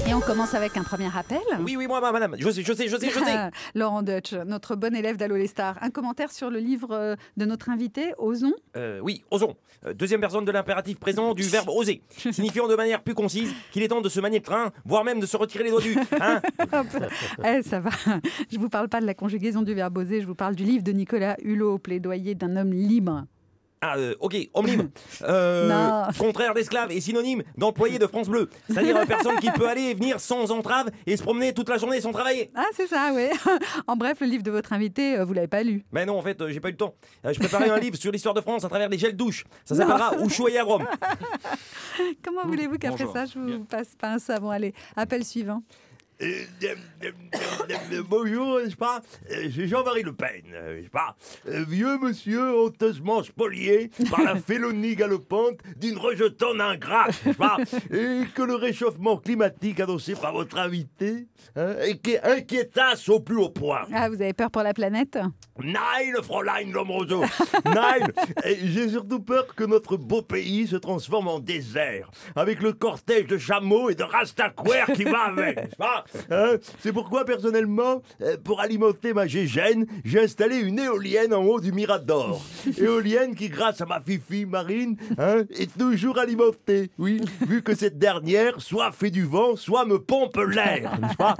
Et on commence avec un premier appel. Oui, moi, madame, je sais. Laurent Deutsch, notre bon élève d'Allo les Stars. Un commentaire sur le livre de notre invité, Osons. Oui, osons. Deuxième personne de l'impératif présent du verbe oser, signifiant de manière plus concise qu'il est temps de se manier le train, voire même de se retirer les doigts du... Hein. Ça va. Je vous parle pas de la conjugaison du verbe oser, je vous parle du livre de Nicolas Hulot, plaidoyer d'un homme libre. Ok, homme libre. Contraire d'esclave et synonyme d'employé de France Bleu. C'est-à-dire personne qui peut aller et venir sans entrave et se promener toute la journée sans travailler. Ah, c'est ça, oui. En bref, le livre de votre invité, vous l'avez pas lu. Mais non, en fait, j'ai pas eu le temps. Je préparais un livre sur l'histoire de France à travers les gels douche. Ça s'appellera Ushuaïa Rome. Comment voulez-vous qu'après ça, je vous passe pas un savon? Allez, appel suivant. Bonjour, n'est-ce pas? C'est Jean-Marie Le Pen, n'est-ce pas? Vieux monsieur honteusement spolié par la félonie galopante d'une rejetante ingrate, n'est-ce pas? Et que le réchauffement climatique annoncé par votre invité inquiétasse au plus haut point. Ah, vous avez peur pour la planète? Nein, Fräulein Lombroso, nein. J'ai surtout peur que notre beau pays se transforme en désert, avec le cortège de chameaux et de rastaquouères qui va avec, n'est-ce pas? C'est pourquoi, personnellement, pour alimenter ma gégène, j'ai installé une éolienne en haut du Mirador. Éolienne qui, grâce à ma fifi Marine, est toujours alimentée. Oui, vu que cette dernière soit fait du vent, soit me pompe l'air, n'est-ce pas?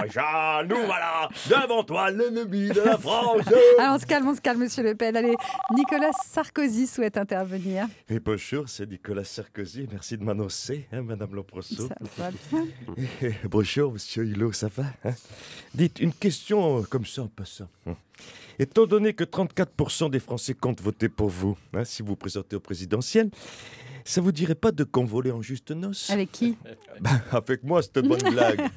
Jean, nous voilà, devant toi, l'ennemi de la France. Alors, on se calme, monsieur Le Pen. Allez, Nicolas Sarkozy souhaite intervenir. Et bonjour, c'est Nicolas Sarkozy. Merci de m'annoncer, madame Lombroso. Ça va bien. Bonjour, monsieur Hulot, ça va? Dites, une question comme ça en passant. Étant donné que 34% des Français comptent voter pour vous, si vous présentez au présidentiel, ça vous dirait pas de convoler en juste noces? Avec qui? Avec moi, cette bonne blague.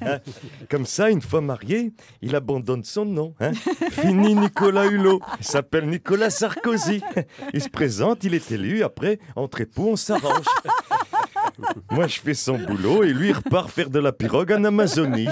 Comme ça, une fois marié, il abandonne son nom. Fini Nicolas Hulot. Il s'appelle Nicolas Sarkozy. Il se présente, il est élu. Après, entre époux, on s'arrange. Moi, je fais son boulot et lui, il repart faire de la pirogue en Amazonie.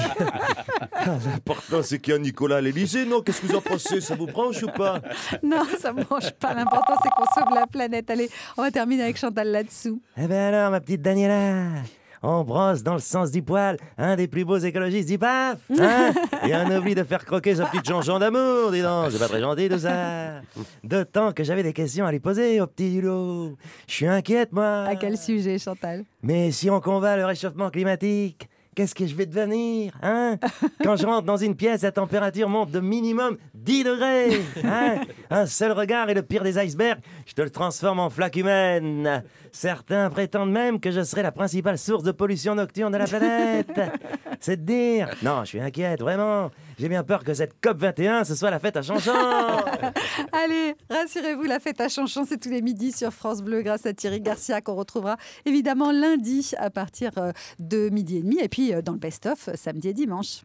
L'important, c'est qu'il y a Nicolas à l'Élysée, non? Qu'est-ce que vous en pensez? Ça vous branche ou pas? Non, ça ne branche pas. L'important, c'est qu'on sauve la planète. Allez, on va terminer avec Chantal là-dessous. Eh ben alors, ma petite Daniela, on brosse dans le sens du poil, un des plus beaux écologistes du PAF, et on oublie de faire croquer sa petite Jean-Jean d'amour, dis donc, c'est pas très gentil tout ça. D'autant que j'avais des questions à lui poser au petit Hulot. Je suis inquiète, moi. À quel sujet, Chantal? Mais si on combat le réchauffement climatique, qu'est-ce que je vais devenir, Quand je rentre dans une pièce, la température monte de minimum 10 degrés, Un seul regard et le pire des icebergs, je te le transforme en flaque humaine. Certains prétendent même que je serai la principale source de pollution nocturne de la planète. C'est de dire. Non, je suis inquiète, vraiment. J'ai bien peur que cette COP21, ce soit la fête à Chanchon. Allez, rassurez-vous, la fête à Chanchon, c'est tous les midis sur France Bleu grâce à Thierry Garcia qu'on retrouvera évidemment lundi à partir de 12h30 et puis dans le best-of samedi et dimanche.